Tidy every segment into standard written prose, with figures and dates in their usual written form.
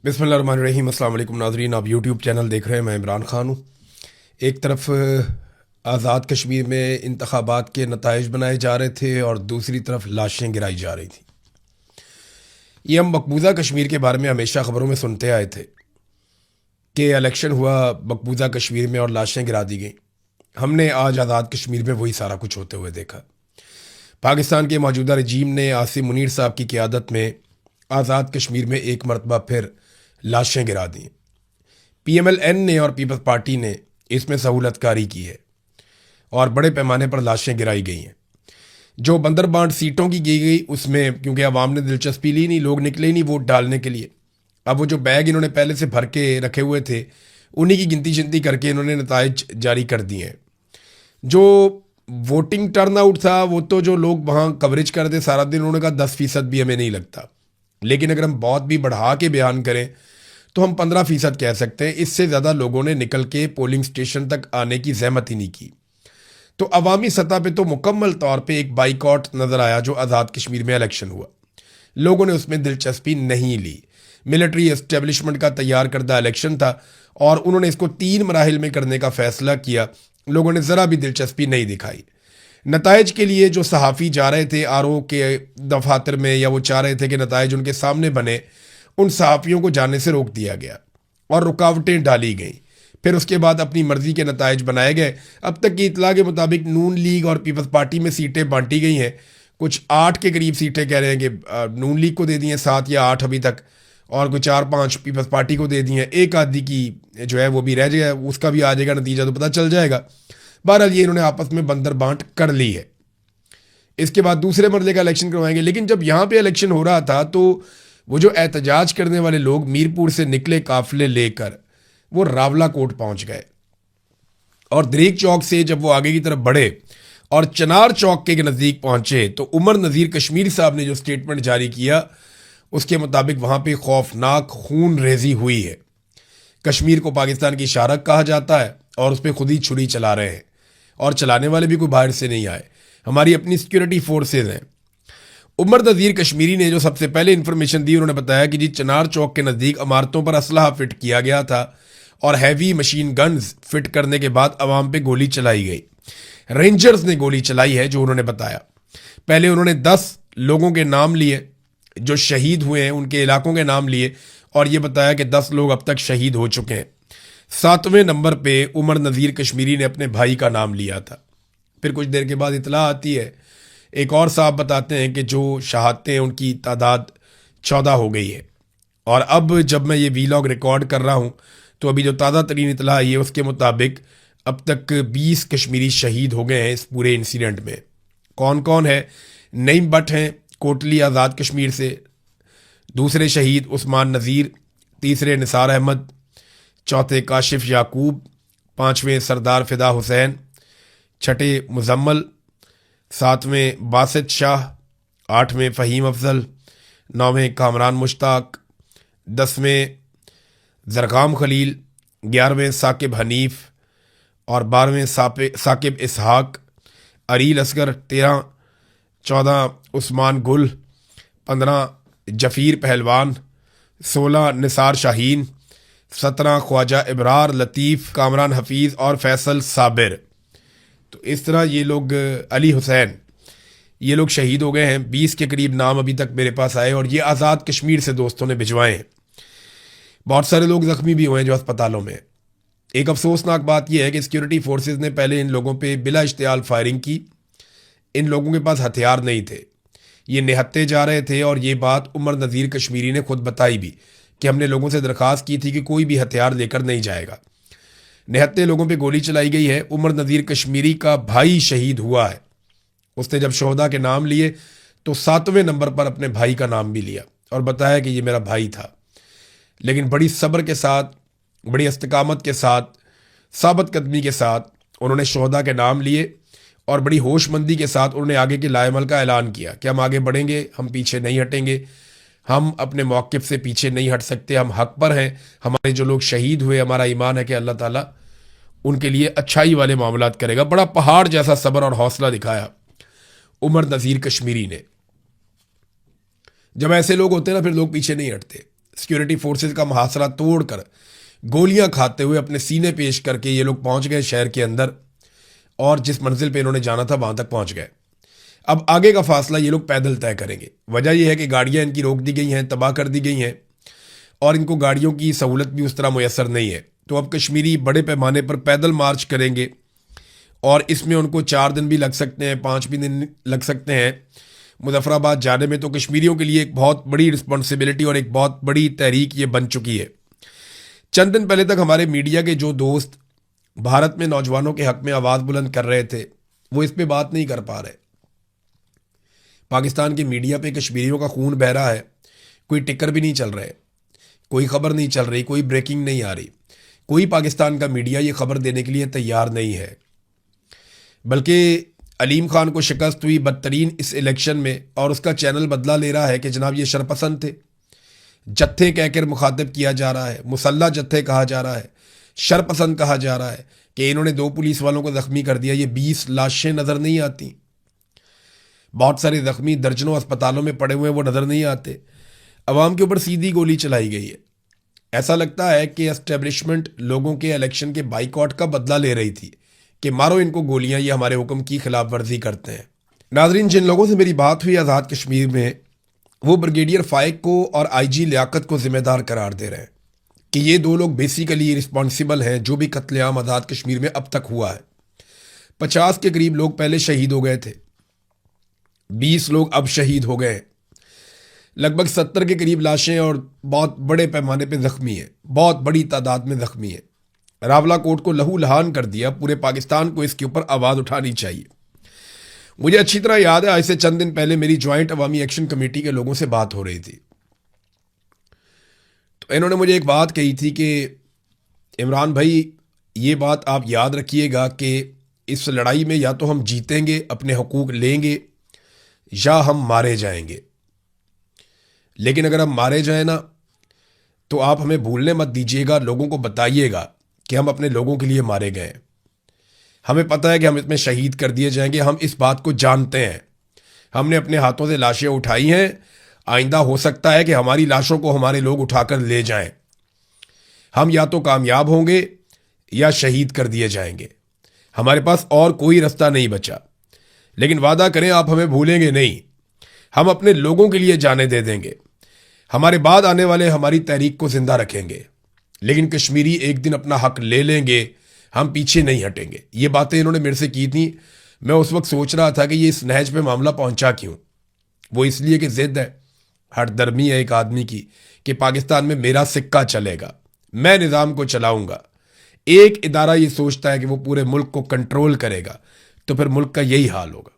बिस्मिल्लाहिर्रहमानिर्रहीम। अस्सलाम वालेकुम नाज़रीन, आप यूट्यूब चैनल देख रहे हैं। मैं इमरान ख़ान हूँ। एक तरफ आज़ाद कश्मीर में इंतखाबात के नताइज बनाए जा रहे थे और दूसरी तरफ लाशें गिराई जा रही थी। ये हम मकबूजा कश्मीर के बारे में हमेशा ख़बरों में सुनते आए थे कि इलेक्शन हुआ मकबूजा कश्मीर में और लाशें गिरा दी गई। हमने आज आज़ाद कश्मीर में वही सारा कुछ होते हुए देखा। पाकिस्तान के मौजूदा रजीम ने आसिम मुनीर साहब की क़ियादत में आज़ाद कश्मीर में एक मरतबा फिर लाशें गिरा दी। PMLN ने और पीपल्स पार्टी ने इसमें सहूलतकारी की है और बड़े पैमाने पर लाशें गिराई गई हैं। जो बंदरबांट सीटों की की गई उसमें क्योंकि अवाम ने दिलचस्पी ली नहीं, लोग निकले नहीं वोट डालने के लिए। अब वो जो बैग इन्होंने पहले से भर के रखे हुए थे उन्हीं की गिनती शिनती करके इन्होंने नताइज जारी कर दिए हैं। जो वोटिंग टर्न आउट था वो तो जो लोग वहाँ कवरेज कर दे सारा दिन, उन्होंने कहा 10% भी हमें नहीं लगता। लेकिन अगर हम बहुत भी बढ़ा के बयान करें तो हम 15% कह सकते हैं। इससे ज़्यादा लोगों ने निकल के पोलिंग स्टेशन तक आने की जहमत ही नहीं की। तो अवामी सतह पे तो मुकम्मल तौर पे एक बाइकॉट नज़र आया जो आज़ाद कश्मीर में इलेक्शन हुआ। लोगों ने उसमें दिलचस्पी नहीं ली। मिलिट्री एस्टेब्लिशमेंट का तैयार करदा इलेक्शन था और उन्होंने इसको 3 मराहिल में करने का फैसला किया। लोगों ने ज़रा भी दिलचस्पी नहीं दिखाई। नताइज के लिए जो सहाफ़ी जा रहे थे RO के दफातर में, या वो चाह रहे थे कि नताइज उनके सामने बने, उन सहाफ़ियों को जाने से रोक दिया गया और रुकावटें डाली गईं। फिर उसके बाद अपनी मर्ज़ी के नताइज बनाए गए। अब तक की इतला के मुताबिक नून लीग और पीपल्स पार्टी में सीटें बांटी गई हैं। कुछ 8 के करीब सीटें कह रहे हैं कि नून लीग को दे दी हैं, 7 या 8 अभी तक, और कुछ 4-5 पीपल्स पार्टी को दे दी हैं। एक आधी की जो है वो भी रह जाएगा, उसका भी आ जाएगा नतीजा तो पता चल जाएगा। बहरहाल ये इन्होंने आपस में बंदर बांट कर ली है। इसके बाद दूसरे मरले का इलेक्शन करवाएंगे। लेकिन जब यहाँ पे इलेक्शन हो रहा था तो वो जो एहतजाज करने वाले लोग मीरपुर से निकले काफिले लेकर वो रावला कोट पहुंच गए और दरीक चौक से जब वो आगे की तरफ बढ़े और चनार चौक के नज़दीक पहुंचे तो उमर नज़ीर कश्मीरी साहब ने जो स्टेटमेंट जारी किया उसके मुताबिक वहाँ पे खौफनाक खून रेजी हुई है। कश्मीर को पाकिस्तान की शारक कहा जाता है और उस पर खुद ही छुरी चला रहे हैं और चलाने वाले भी कोई बाहर से नहीं आए, हमारी अपनी सिक्योरिटी फोर्सेज हैं। उमर नज़ीर कश्मीरी ने जो सबसे पहले इंफॉर्मेशन दी, उन्होंने बताया कि जी चनार चौक के नज़दीक इमारतों पर असलहा फिट किया गया था और हैवी मशीन गन्स फिट करने के बाद अवाम पे गोली चलाई गई। रेंजर्स ने गोली चलाई है जो उन्होंने बताया। पहले उन्होंने 10 लोगों के नाम लिए जो शहीद हुए हैं, उनके इलाकों के नाम लिए और ये बताया कि 10 लोग अब तक शहीद हो चुके हैं। 7वें नंबर पे उमर नज़ीर कश्मीरी ने अपने भाई का नाम लिया था। फिर कुछ देर के बाद इतला आती है, एक और साहब बताते हैं कि जो शहादतें हैं उनकी तादाद 14 हो गई है। और अब जब मैं ये वीलॉग रिकॉर्ड कर रहा हूँ तो अभी जो ताज़ा तरीन इतला आई है उसके मुताबिक अब तक 20 कश्मीरी शहीद हो गए हैं इस पूरे इंसिडेंट में। कौन कौन है? नईम बट हैं कोटली आज़ाद कश्मीर से, दूसरे शहीद उस्मान नज़ीर, तीसरे निसार अहमद, चौथे काशिफ याकूब, 5वें सरदार फिदा हुसैन, 6ठे मुजम्मल, 7वें बासित शाह, 8वें फ़हीम अफजल, 9वें कामरान मुश्ताक, 10वें ज़रगाम खलील, 11वें साकिब हनीफ और 12वें साकिब इसहाक, अरील असगर 13, 14 उस्मान गुल, 15 जफ़ीर पहलवान, 16 निसार शाहीन, 17 ख्वाजा इब्रार लतीफ़, कामरान हफीज़ और फैसल साबिर। तो इस तरह ये लोग, अली हुसैन, ये लोग शहीद हो गए हैं। 20 के करीब नाम अभी तक मेरे पास आए और ये आज़ाद कश्मीर से दोस्तों ने भिजवाए हैं। बहुत सारे लोग ज़ख्मी भी हुए हैं जो अस्पतालों में। एक अफसोसनाक बात यह है कि सिक्योरिटी फोर्सेज ने पहले इन लोगों पे बिला इश्तियाल फायरिंग की। इन लोगों के पास हथियार नहीं थे, ये निहत्ते जा रहे थे और ये बात उमर नज़ीर कश्मीरी ने खुद बताई भी कि हमने लोगों से दरख्वास्त की थी कि कोई भी हथियार लेकर नहीं जाएगा। निहत्ते लोगों पे गोली चलाई गई है। उमर नज़ीर कश्मीरी का भाई शहीद हुआ है। उसने जब शोहदा के नाम लिए तो 7वें नंबर पर अपने भाई का नाम भी लिया और बताया कि ये मेरा भाई था। लेकिन बड़ी सब्र के साथ, बड़ी इस्तिकामत के साथ, साबित कदमी के साथ उन्होंने शोहदा के नाम लिए और बड़ी होशमंदी के साथ उन्होंने आगे के लाएमल का ऐलान किया कि हम आगे बढ़ेंगे, हम पीछे नहीं हटेंगे, हम अपने मौक़िफ़ से पीछे नहीं हट सकते, हम हक पर हैं। हमारे जो लोग शहीद हुए, हमारा ईमान है कि अल्लाह ताला उनके लिए अच्छाई वाले मामलात करेगा। बड़ा पहाड़ जैसा सब्र और हौसला दिखाया उमर नज़ीर कश्मीरी ने। जब ऐसे लोग होते हैं ना फिर लोग पीछे नहीं हटते। सिक्योरिटी फोर्सेस का मुहासरा तोड़कर गोलियां खाते हुए अपने सीने पेश करके ये लोग पहुंच गए शहर के अंदर और जिस मंजिल पे इन्होंने जाना था वहां तक पहुंच गए। अब आगे का फासला ये लोग पैदल तय करेंगे। वजह यह है कि गाड़ियां इनकी रोक दी गई हैं, तबाह कर दी गई हैं और इनको गाड़ियों की सहूलत भी उस तरह मुयसर नहीं है। तो अब कश्मीरी बड़े पैमाने पर पैदल मार्च करेंगे और इसमें उनको 4 दिन भी लग सकते हैं, 5 भी दिन लग सकते हैं मुजफ्फराबाद जाने में। तो कश्मीरियों के लिए एक बहुत बड़ी रिस्पॉन्सिबिलिटी और एक बहुत बड़ी तहरीक ये बन चुकी है। चंद दिन पहले तक हमारे मीडिया के जो दोस्त भारत में नौजवानों के हक में आवाज़ बुलंद कर रहे थे वो इस पे बात नहीं कर पा रहे। पाकिस्तान की मीडिया पे कश्मीरियों का खून बह रहा है, कोई टिकर भी नहीं चल रहे, कोई खबर नहीं चल रही, कोई ब्रेकिंग नहीं आ रही, कोई पाकिस्तान का मीडिया ये खबर देने के लिए तैयार नहीं है। बल्कि अलीम खान को शिकस्त हुई बदतरीन इस इलेक्शन में और उसका चैनल बदला ले रहा है कि जनाब ये शरपसंद थे। जत्थे कहकर मुखातिब किया जा रहा है, मुसल्ला जत्थे कहा जा रहा है, शरपसंद कहा जा रहा है कि इन्होंने 2 पुलिस वालों को जख्मी कर दिया। ये 20 लाशें नज़र नहीं आती, बहुत सारे जख्मी दर्जनों अस्पतालों में पड़े हुए वो नज़र नहीं आते। अवाम के ऊपर सीधी गोली चलाई गई है। ऐसा लगता है कि एस्टेब्लिशमेंट लोगों के इलेक्शन के बाइकआउट का बदला ले रही थी कि मारो इनको गोलियां, ये हमारे हुक्म की खिलाफ वर्जी करते हैं। नाजरीन, जिन लोगों से मेरी बात हुई आज़ाद कश्मीर में, वो ब्रिगेडियर फाइक को और आईजी लियाकत को जिम्मेदार करार दे रहे हैं कि ये 2 लोग बेसिकली रिस्पॉन्सिबल हैं जो भी कत्लेआम आज़ाद कश्मीर में अब तक हुआ है। 50 के करीब लोग पहले शहीद हो गए थे, 20 लोग अब शहीद हो गए, लगभग 70 के करीब लाशें और बहुत बड़े पैमाने पे जख्मी है, बहुत बड़ी तादाद में जख्मी है। रावला कोट को लहू लहान कर दिया। पूरे पाकिस्तान को इसके ऊपर आवाज़ उठानी चाहिए। मुझे अच्छी तरह याद है, आज से चंद दिन पहले मेरी ज्वाइंट अवामी एक्शन कमेटी के लोगों से बात हो रही थी। तो इन्होंने मुझे एक बात कही थी कि इमरान भाई, ये बात आप याद रखिएगा कि इस लड़ाई में या तो हम जीतेंगे, अपने हकूक़ लेंगे, या हम मारे जाएंगे। लेकिन अगर हम मारे जाए ना तो आप हमें भूलने मत दीजिएगा, लोगों को बताइएगा कि हम अपने लोगों के लिए मारे गए। हमें पता है कि हम इसमें शहीद कर दिए जाएंगे, हम इस बात को जानते हैं। हमने अपने हाथों से लाशें उठाई हैं, आइंदा हो सकता है कि हमारी लाशों को हमारे लोग उठाकर ले जाएं। हम या तो कामयाब होंगे या शहीद कर दिए जाएंगे, हमारे पास और कोई रास्ता नहीं बचा। लेकिन वादा करें आप हमें भूलेंगे नहीं, हम अपने लोगों के लिए जाने दे देंगे, हमारे बाद आने वाले हमारी तहरीक को जिंदा रखेंगे। लेकिन कश्मीरी एक दिन अपना हक ले लेंगे, हम पीछे नहीं हटेंगे। ये बातें इन्होंने मेरे से की थी। मैं उस वक्त सोच रहा था कि ये इस नहज पे मामला पहुंचा क्यों। वो इसलिए कि जिद है, हठधर्मी है एक आदमी की कि पाकिस्तान में मेरा सिक्का चलेगा, मैं निज़ाम को चलाऊंगा। एक इदारा ये सोचता है कि वो पूरे मुल्क को कंट्रोल करेगा, तो फिर मुल्क का यही हाल होगा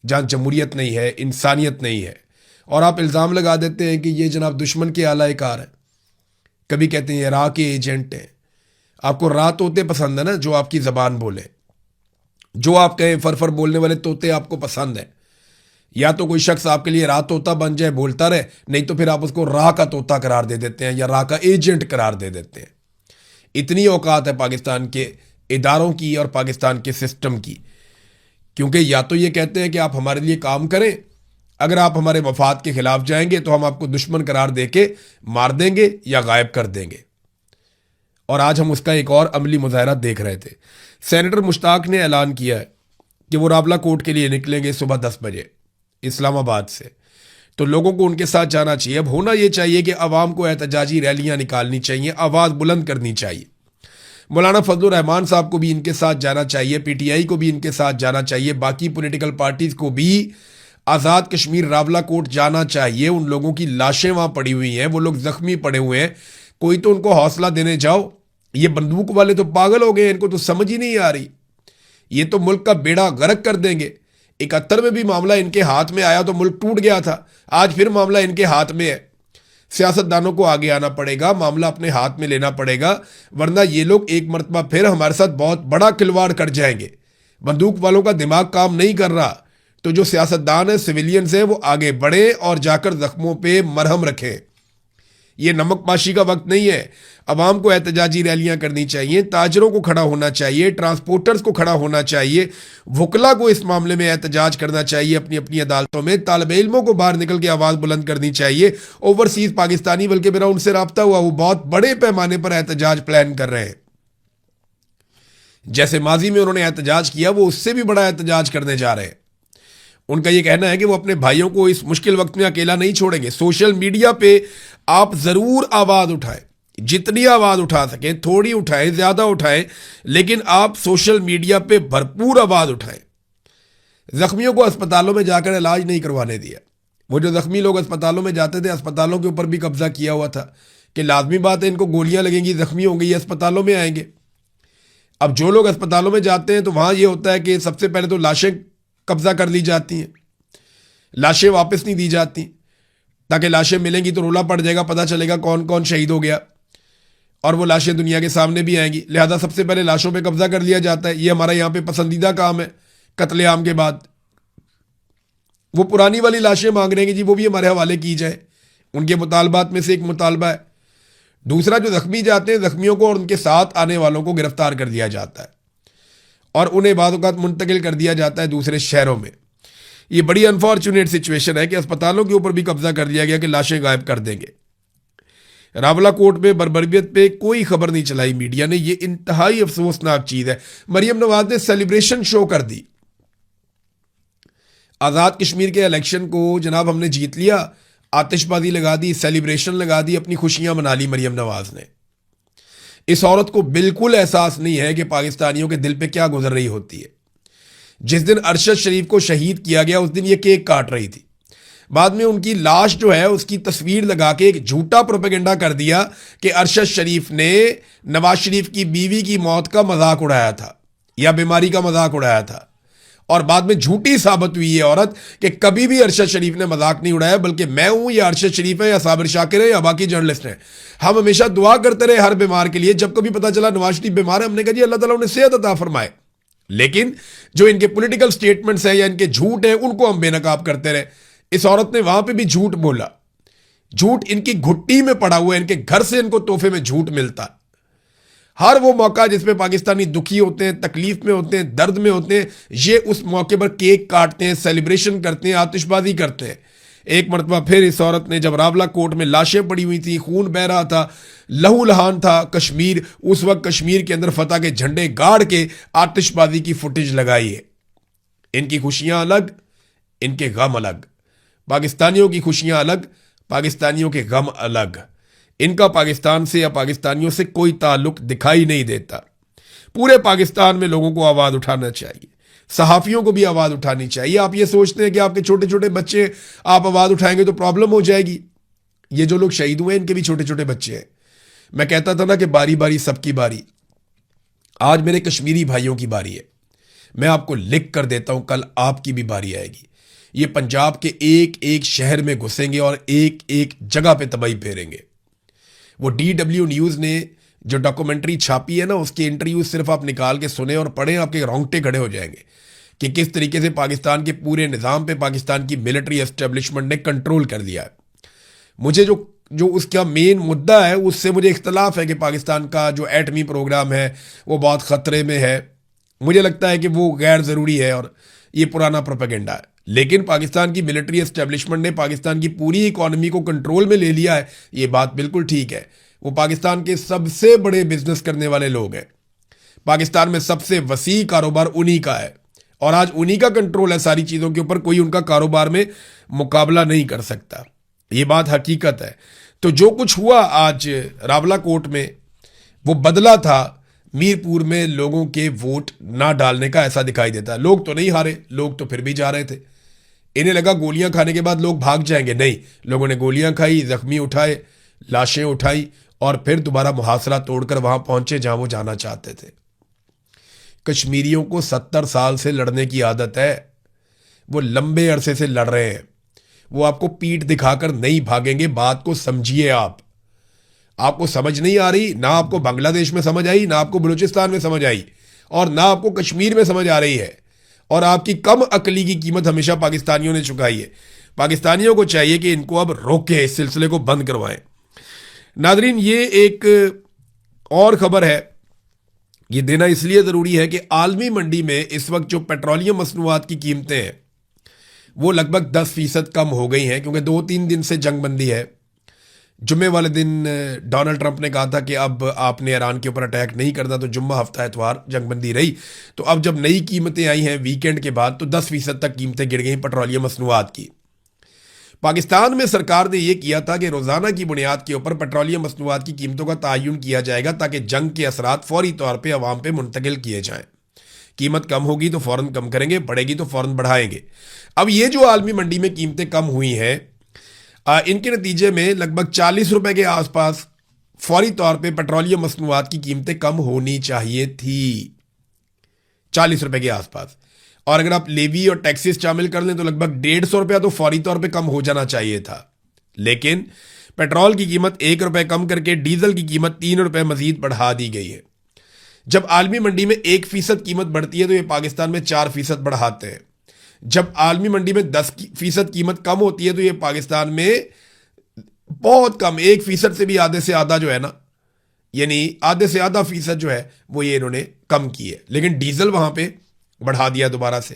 जहाँ जमहूरियत नहीं है, इंसानियत नहीं है। और आप इल्ज़ाम लगा देते हैं कि ये जनाब दुश्मन के आलाकार है। कभी कहते हैं राह के एजेंट हैं। आपको राह तोते पसंद है ना, जो आपकी ज़बान बोले, जो आप कहें फर बोलने वाले तोते आपको पसंद है। या तो कोई शख्स आपके लिए राह तोता बन जाए, बोलता रहे, नहीं तो फिर आप उसको राह का तोता करार दे देते हैं या राह का एजेंट करार दे देते हैं। इतनी औकात है पाकिस्तान के इदारों की और पाकिस्तान के सिस्टम की। क्योंकि या तो ये कहते हैं कि आप हमारे लिए काम करें, अगर आप हमारे मफाद के खिलाफ जाएंगे तो हम आपको दुश्मन करार देके मार देंगे या गायब कर देंगे। और आज हम उसका एक और अमली मुजाहरा देख रहे थे। सेनेटर मुश्ताक ने ऐलान किया है कि वो रावला कोर्ट के लिए निकलेंगे सुबह 10 बजे इस्लामाबाद से। तो लोगों को उनके साथ जाना चाहिए। अब होना ये चाहिए कि अवाम को एहतजाजी रैलियां निकालनी चाहिए, आवाज़ बुलंद करनी चाहिए। मौलाना फजलुर रहमान साहब को भी इनके साथ जाना चाहिए, पीटीआई को भी इनके साथ जाना चाहिए, बाकी पॉलिटिकल पार्टीज को भी आज़ाद कश्मीर रावला कोर्ट जाना चाहिए। उन लोगों की लाशें वहाँ पड़ी हुई हैं, वो लोग जख्मी पड़े हुए हैं, कोई तो उनको हौसला देने जाओ। ये बंदूक वाले तो पागल हो गए, इनको तो समझ ही नहीं आ रही, ये तो मुल्क का बेड़ा गर्क कर देंगे। 71 में भी मामला इनके हाथ में आया तो मुल्क टूट गया था, आज फिर मामला इनके हाथ में है। सियासतदानों को आगे आना पड़ेगा, मामला अपने हाथ में लेना पड़ेगा, वरना ये लोग एक मरतबा फिर हमारे साथ बहुत बड़ा खिलवाड़ कर जाएंगे। बंदूक वालों का दिमाग काम नहीं कर रहा, तो जो सियासतदान है, सिविलियंस हैं, वो आगे बढ़े और जाकर जख्मों पे मरहम रखें। ये नमकपाशी का वक्त नहीं है। अवाम को एहतजाजी रैलियां करनी चाहिए, ताजरों को खड़ा होना चाहिए, ट्रांसपोर्टर्स को खड़ा होना चाहिए, वकला को इस मामले में एहतजाज करना चाहिए अपनी अपनी अदालतों में, तालिब इल्मों को बाहर निकल के आवाज़ बुलंद करनी चाहिए। ओवरसीज पाकिस्तानी बल्कि मेरा उनसे रब्ता हुआ, वो बहुत बड़े पैमाने पर एहतजाज प्लान कर रहे हैं। जैसे माजी में उन्होंने एहतजाज किया, वो उससे भी बड़ा एहतजाज करने जा रहे हैं। उनका यह कहना है कि वो अपने भाइयों को इस मुश्किल वक्त में अकेला नहीं छोड़ेंगे। सोशल मीडिया पे आप जरूर आवाज उठाएं, जितनी आवाज उठा सकें, थोड़ी उठाएं, ज्यादा उठाएं, लेकिन आप सोशल मीडिया पे भरपूर आवाज उठाएं। जख्मियों को अस्पतालों में जाकर इलाज नहीं करवाने दिया। वो जो जख्मी लोग अस्पतालों में जाते थे, अस्पतालों के ऊपर भी कब्जा किया हुआ था कि लाजमी बात है इनको गोलियां लगेंगी, जख्मी होंगे, ये अस्पतालों में आएंगे। अब जो लोग अस्पतालों में जाते हैं तो वहां यह होता है कि सबसे पहले तो लाशें कब्जा कर ली जाती हैं, लाशें वापस नहीं दी जाती, ताकि लाशें मिलेंगी तो रोला पड़ जाएगा, पता चलेगा कौन कौन शहीद हो गया और वो लाशें दुनिया के सामने भी आएंगी। लिहाजा सबसे पहले लाशों पे कब्जा कर लिया जाता है। ये हमारा यहाँ पे पसंदीदा काम है। कत्लेआम के बाद वो पुरानी वाली लाशें मांग रहे हैं कि जी वो भी हमारे हवाले की जाए। उनके मुतालबात में से एक मुतालबा है। दूसरा, जो जख्मी जाते हैं, जख्मियों को और उनके साथ आने वालों को गिरफ्तार कर दिया जाता है और उन्हें बाद औक़ात मुंतकिल कर दिया जाता है दूसरे शहरों में। ये बड़ी अनफॉर्चुनेट सिचुएशन है कि अस्पतालों के ऊपर भी कब्जा कर दिया गया कि लाशें गायब कर देंगे। रावला कोर्ट में बर्बरियत पे कोई खबर नहीं चलाई मीडिया ने। ये इंतहाई अफसोसनाक चीज है। मरियम नवाज ने सेलिब्रेशन शो कर दी। आज़ाद कश्मीर के इलेक्शन को जनाब हमने जीत लिया, आतिशबाजी लगा दी, सेलिब्रेशन लगा दी, अपनी खुशियां मना ली मरियम नवाज ने। इस औरत को बिल्कुल एहसास नहीं है कि पाकिस्तानियों के दिल पे क्या गुजर रही होती है। जिस दिन अरशद शरीफ को शहीद किया गया उस दिन ये केक काट रही थी। बाद में उनकी लाश जो है उसकी तस्वीर लगा के एक झूठा प्रोपेगेंडा कर दिया कि अरशद शरीफ ने नवाज शरीफ की बीवी की मौत का मजाक उड़ाया था या बीमारी का मजाक उड़ाया था। और बाद में झूठी साबित हुई ये औरत कि कभी भी अरशद शरीफ ने मजाक नहीं उड़ाया, बल्कि मैं हूं या अरशद शरीफ है या साबिर शाकिर है या बाकी जर्नलिस्ट हैं। हम हमेशा दुआ करते रहे हर बीमार के लिए। जब कभी पता चला नवाज शरीफ बीमार है, हमने कहा जी अल्लाह ताला उन्हें सेहत अता फरमाए। लेकिन जो इनके पॉलिटिकल स्टेटमेंट्स हैं या इनके झूठ हैं, उनको हम बेनकाब करते रहे। इस औरत ने वहां पे भी झूठ बोला। झूठ इनकी घुट्टी में पड़ा हुआ है, इनके घर से इनको तोहफे में झूठ मिलता है। हर वो मौका जिसमें पाकिस्तानी दुखी होते हैं, तकलीफ में होते हैं, दर्द में होते हैं, ये उस मौके पर केक काटते हैं, सेलिब्रेशन करते हैं, आतिशबाजी करते हैं। एक मरतबा फिर इस औरत ने, जब रावला कोर्ट में लाशें पड़ी हुई थी, खून बह रहा था, लहू लहान था कश्मीर, उस वक्त कश्मीर के अंदर फतह के झंडे गाड़ के आतिशबाजी की फुटेज लगाई है। इनकी खुशियां अलग, इनके गम अलग। पाकिस्तानियों की खुशियां अलग, पाकिस्तानियों के गम अलग। इनका पाकिस्तान से या पाकिस्तानियों से कोई ताल्लुक दिखाई नहीं देता। पूरे पाकिस्तान में लोगों को आवाज उठाना चाहिए, सहाफियों को भी आवाज उठानी चाहिए। आप ये सोचते हैं कि आपके छोटे छोटे बच्चे, आप आवाज उठाएंगे तो प्रॉब्लम हो जाएगी। ये जो लोग शहीद हुए इनके भी छोटे छोटे बच्चे हैं। मैं कहता था ना कि बारी बारी सबकी बारी। आज मेरे कश्मीरी भाइयों की बारी है। मैं आपको लिख कर देता हूं, कल आपकी भी बारी आएगी। ये पंजाब के एक एक शहर में घुसेंगे और एक एक जगह पे तबाही फेरेंगे। वो DW न्यूज़ ने जो डॉक्यूमेंट्री छापी है ना, उसके इंटरव्यू सिर्फ आप निकाल के सुने और पढ़ें, आपके रोंगटे खड़े हो जाएंगे कि किस तरीके से पाकिस्तान के पूरे निज़ाम पे पाकिस्तान की मिलिट्री एस्टेब्लिशमेंट ने कंट्रोल कर लिया है। मुझे जो उसका मेन मुद्दा है उससे मुझे इख्तलाफ है कि पाकिस्तान का जो एटमी प्रोग्राम है वो बहुत ख़तरे में है। मुझे लगता है कि वो गैर ज़रूरी है और ये पुराना प्रोपेगेंडा है। लेकिन पाकिस्तान की मिलिट्री एस्टेब्लिशमेंट ने पाकिस्तान की पूरी इकॉनमी को कंट्रोल में ले लिया है, ये बात बिल्कुल ठीक है। वो पाकिस्तान के सबसे बड़े बिजनेस करने वाले लोग हैं। पाकिस्तान में सबसे वसी कारोबार उन्हीं का है और आज उन्हीं का कंट्रोल है सारी चीज़ों के ऊपर। कोई उनका कारोबार में मुकाबला नहीं कर सकता। ये बात हकीकत है। तो जो कुछ हुआ आज रावला कोर्ट में, वो बदला था मीरपुर में लोगों के वोट ना डालने का। ऐसा दिखाई देता है। लोग तो नहीं हारे, लोग तो फिर भी जा रहे थे। इन्हें लगा गोलियां खाने के बाद लोग भाग जाएंगे। नहीं, लोगों ने गोलियां खाई, जख्मी उठाए, लाशें उठाई और फिर दोबारा मुहासरा तोड़कर वहां पहुंचे जहां वो जाना चाहते थे। कश्मीरियों को 70 साल से लड़ने की आदत है। वो लंबे अरसे से लड़ रहे हैं। वो आपको पीठ दिखाकर नहीं भागेंगे। बात को समझिए। आपको समझ नहीं आ रही, ना आपको बांग्लादेश में समझ आई, ना आपको बलूचिस्तान में समझ आई और ना आपको कश्मीर में समझ आ रही है। और आपकी कम अकली की कीमत हमेशा पाकिस्तानियों ने चुकाई है। पाकिस्तानियों को चाहिए कि इनको अब रोके, इस सिलसिले को बंद करवाएं। नादरीन, ये एक और खबर है, ये देना इसलिए ज़रूरी है कि आलमी मंडी में इस वक्त जो पेट्रोलियम मसनूआत की कीमतें हैं वो लगभग 10% कम हो गई हैं, क्योंकि 2-3 दिन से जंगबंदी है। जुम्मे वाले दिन डोनाल्ड ट्रंप ने कहा था कि अब आपने ईरान के ऊपर अटैक नहीं करना, तो जुम्मा हफ्ता एतवार जंगबंदी रही। तो अब जब नई कीमतें आई हैं वीकेंड के बाद, तो 10% तक कीमतें गिर गई पेट्रोलियम मसनूआत की। पाकिस्तान में सरकार ने यह किया था कि रोज़ाना की बुनियाद के ऊपर पेट्रोलियम मसनूआत की कीमतों का तयन किया जाएगा, ताकि जंग के असरात फौरी तौर पर अवाम पे मुंतकिल किए जाएं। कीमत कम होगी तो फ़ौरन कम करेंगे, बढ़ेगी तो फ़ौरन बढ़ाएंगे। अब ये जो आलमी मंडी में कीमतें कम हुई हैं, इनके नतीजे में लगभग 40 रुपए के आसपास फौरी तौर पे पेट्रोलियम मसनूआत की कीमतें कम होनी चाहिए थी, 40 रुपए के आसपास। और अगर आप लेवी और टैक्सेस शामिल कर लें तो लगभग 150 रुपया तो फौरी तौर पे कम हो जाना चाहिए था। लेकिन पेट्रोल की कीमत 1 रुपये कम करके डीजल की कीमत 3 रुपये मजीद बढ़ा दी गई है। जब आलमी मंडी में 1% कीमत बढ़ती है तो ये पाकिस्तान में 4% बढ़ाते हैं। जब आलमी मंडी में 10% कीमत कम होती है तो ये पाकिस्तान में बहुत कम, 1% से भी आधे से आधा जो है ना, यानी आधे से आधा फीसद जो है वो ये इन्होंने कम की है। लेकिन डीजल वहां पे बढ़ा दिया दोबारा से।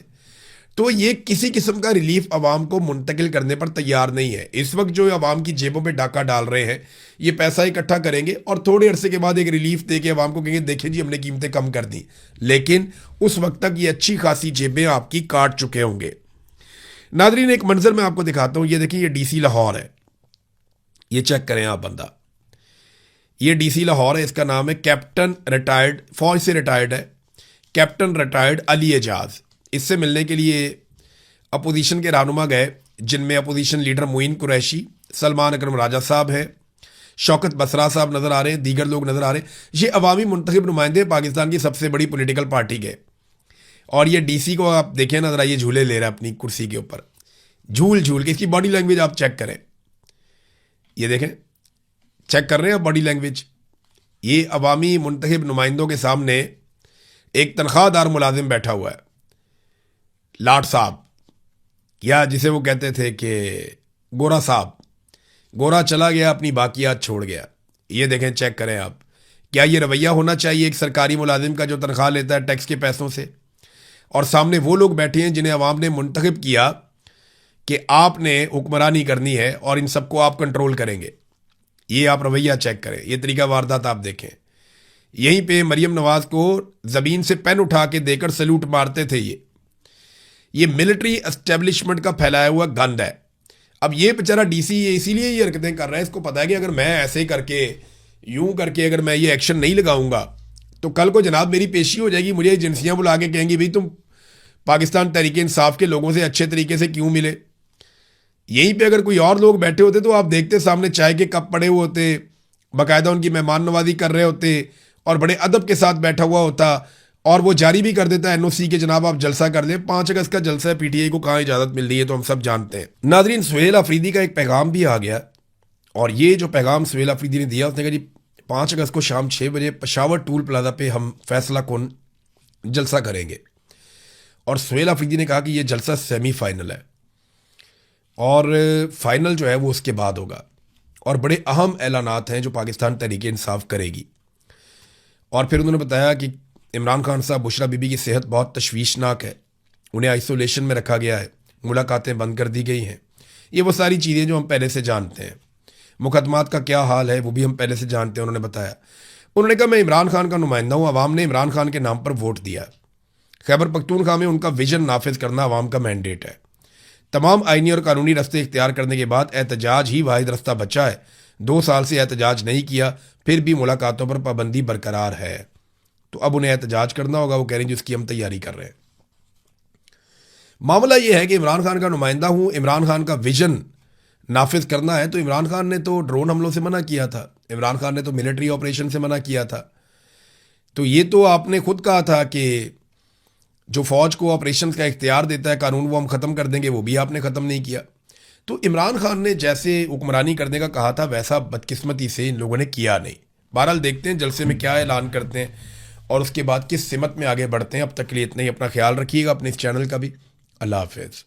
तो ये किसी किस्म का रिलीफ अवाम को मुंतकिल करने पर तैयार नहीं है। इस वक्त जो अवाम की जेबों पे डाका डाल रहे हैं, ये पैसा इकट्ठा करेंगे और थोड़े अरसे के बाद एक रिलीफ दे के अवाम को कहेंगे देखिए जी हमने कीमतें कम कर दी। लेकिन उस वक्त तक ये अच्छी खासी जेबें आपकी काट चुके होंगे। नादरीन, एक मंजर मैं आपको दिखाता हूं। ये देखिए, ये डीसी लाहौर है, ये चेक करें आप बंदा। ये डीसी लाहौर है, इसका नाम है कैप्टन रिटायर्ड, फौज से रिटायर्ड है, कैप्टन रिटायर्ड अली एजाज। इससे मिलने के लिए अपोजिशन के रहनुमा गए, जिनमें अपोजिशन लीडर मोइन कुरैशी, सलमान अकरम राजा साहब हैं, शौकत बसरा साहब नज़र आ रहे हैं, दीगर लोग नज़र आ रहे हैं। ये अवामी मुंतखब नुमाइंदे पाकिस्तान की सबसे बड़ी पॉलिटिकल पार्टी के। और ये डीसी को आप देखें ना, ज़रा ये झूले ले रहा है अपनी कुर्सी के ऊपर, झूल झूल के। इसकी बॉडी लैंग्वेज आप चेक करें, ये देखें, चेक कर रहे हैं आप बॉडी लैंग्वेज। ये अवामी मुंतखब नुमाइंदों के सामने एक तनख्वाहदार मुलाजिम बैठा हुआ है, लाट साहब, या जिसे वो कहते थे कि गोरा साहब। गोरा चला गया, अपनी बाकियात छोड़ गया। ये देखें, चेक करें आप, क्या ये रवैया होना चाहिए एक सरकारी मुलाजिम का जो तनख्वाह लेता है टैक्स के पैसों से? और सामने वो लोग बैठे हैं जिन्हें अवाम ने मुंतखब किया कि आपने हुक्मरानी करनी है और इन सबको आप कंट्रोल करेंगे। ये आप रवैया चेक करें, ये तरीका वारदात आप देखें। यहीं पे मरियम नवाज को ज़मीन से पेन उठा के देकर सल्यूट मारते थे। ये मिलिट्री एस्टेब्लिशमेंट का फैलाया हुआ गंद है। अब ये बेचारा डीसी ये इसीलिए ये हरकतें कर रहा है, इसको पता है कि अगर मैं ऐसे करके यूं करके अगर मैं ये एक्शन नहीं लगाऊंगा तो कल को जनाब मेरी पेशी हो जाएगी, मुझे एजेंसियां बुला के कहेंगी भाई तुम पाकिस्तान तहरीक इंसाफ के लोगों से अच्छे तरीके से क्यों मिले। यहीं पे अगर कोई और लोग बैठे होते तो आप देखते सामने चाय के कप पड़े हुए होते, बाकायदा उनकी मेहमान नवाजी कर रहे होते और बड़े अदब के साथ बैठा हुआ होता, और वो जारी भी कर देता है एनओसी के जनाब आप जलसा कर लें। 5 अगस्त का जलसा है, पीटीआई को कहाँ इजाज़त मिल रही है तो हम सब जानते हैं। नादरीन, सुहेल अफरीदी का एक पैगाम भी आ गया, और ये जो पैगाम सुहेल अफरीदी ने दिया, उसने कहा जी 5 अगस्त को शाम 6 बजे पेशावर टूल प्लाजा पे हम फैसला कौन जलसा करेंगे। और सुहेल अफरीदी ने कहा कि ये जलसा सेमीफाइनल है और फाइनल जो है वो उसके बाद होगा, और बड़े अहम ऐलानात हैं जो पाकिस्तान तहरीक इंसाफ करेगी। और फिर उन्होंने बताया कि इमरान खान साहब, बुशरा बीबी की सेहत बहुत तशवीशनाक है, उन्हें आइसोलेशन में रखा गया है, मुलाकातें बंद कर दी गई हैं। ये वो सारी चीज़ें जो हम पहले से जानते हैं। मुकदमात का क्या हाल है वो भी हम पहले से जानते हैं, उन्होंने बताया। उन्होंने कहा मैं इमरान खान का नुमाइंदा हूँ, अवाम ने इमरान खान के नाम पर वोट दिया। खैबर पख्तूनख्वा में उनका विजन नाफिज करना अवाम का मैंडेट है। तमाम आइनी और कानूनी रास्ते इख्तियार करने के बाद एहतजाज ही वाहिद रास्ता बचा है। 2 साल से एहतजाज नहीं किया, फिर भी मुलाकातों पर पाबंदी बरकरार है, तो अब उन्हें एहतजाज करना होगा। वो कह रहे हैं जिसकी हम तैयारी कर रहे हैं। मामला ये है कि इमरान खान का नुमाइंदा हूँ, इमरान खान का विजन नाफिज करना है। तो इमरान खान ने तो ड्रोन हमलों से मना किया था, इमरान खान ने तो मिलिट्री ऑपरेशन से मना किया था। तो ये तो आपने खुद कहा था कि जो फौज को ऑपरेशन का इख्तियार देता है कानून, वो हम ख़त्म कर देंगे, वो भी आपने ख़त्म नहीं किया। तो इमरान खान ने जैसे हुक्मरानी करने का कहा था वैसा बदकिस्मती से इन लोगों ने किया नहीं। बहरहाल देखते हैं जलसे में क्या ऐलान करते हैं और उसके बाद किस सिमत में आगे बढ़ते हैं। अब तक के लिए इतना ही। अपना ख्याल रखिएगा, अपने इस चैनल का भी। अल्लाह हाफिज़।